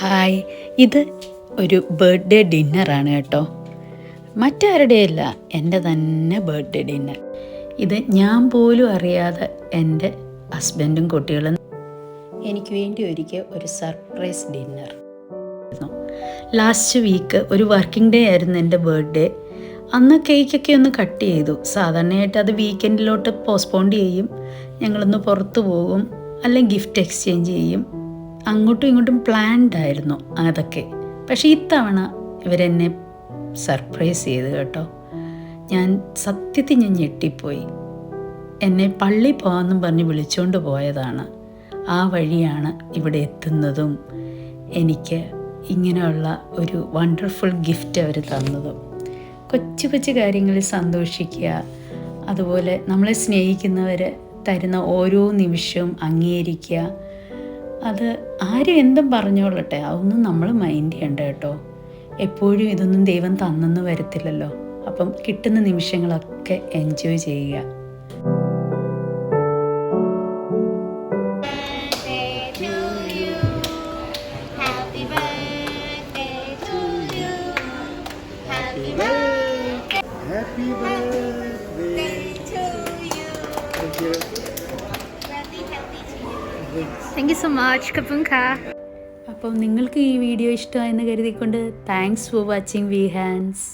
Hi, ഇത് ഒരു birthday ഡിന്നറാണ് കേട്ടോ. മറ്റാരുടെയല്ല, എൻ്റെ തന്നെ ബർത്ത്ഡേ ഡിന്നർ. ഇത് ഞാൻ പോലും അറിയാതെ എൻ്റെ ഹസ്ബൻഡും കുട്ടികളും എനിക്ക് വേണ്ടി ഒരുക്കിയ ഒരു സർപ്രൈസ് ഡിന്നർ. ലാസ്റ്റ് വീക്ക് ഒരു വർക്കിംഗ് ഡേ ആയിരുന്നു എൻ്റെ ബർത്ത്ഡേ. അന്ന് കേക്കൊക്കെ ഒന്ന് കട്ട് ചെയ്തു. സാധാരണയായിട്ട് അത് വീക്കെൻഡിലോട്ട് പോസ്റ്റ്പോൺ ചെയ്യും. ഞങ്ങളൊന്ന് പുറത്തു പോകും, അല്ലെങ്കിൽ ഗിഫ്റ്റ് എക്സ്ചേഞ്ച് ചെയ്യും. അങ്ങോട്ടും ഇങ്ങോട്ടും പ്ലാൻഡ് ആയിരുന്നു അതൊക്കെ. പക്ഷേ ഇത്തവണ ഇവരെന്നെ സർപ്രൈസ് ചെയ്തു കേട്ടോ. ഞാൻ സത്യത്തിൽ ഞെട്ടിപ്പോയി. എന്നെ പള്ളി പോകാമെന്നും പറഞ്ഞ് വിളിച്ചുകൊണ്ട് പോയതാണ്. ആ വഴിയാണ് ഇവിടെ എത്തുന്നതും എനിക്ക് ഇങ്ങനെയുള്ള ഒരു വണ്ടർഫുൾ ഗിഫ്റ്റ് അവർ തന്നതും. കൊച്ചു കൊച്ചു കാര്യങ്ങളിൽ സന്തോഷിക്കുക, അതുപോലെ നമ്മളെ സ്നേഹിക്കുന്നവർ തരുന്ന ഓരോ നിമിഷവും അംഗീകരിക്കുക. അത് ആരും എന്തും പറഞ്ഞോളട്ടെ, അതൊന്നും നമ്മൾ മൈൻഡ് ചെയ്യണ്ട കേട്ടോ. എപ്പോഴും ഇതൊന്നും ദൈവം തന്നെന്ന് വരത്തില്ലല്ലോ. അപ്പം കിട്ടുന്ന നിമിഷങ്ങളൊക്കെ എൻജോയ് ചെയ്യുക. Happy birthday to you. Thank you. Thank you so much, Kapunka. അപ്പം നിങ്ങൾക്ക് ഈ വീഡിയോ ഇഷ്ടമായെന്ന് കരുതിക്കൊണ്ട് thanks for watching we hands.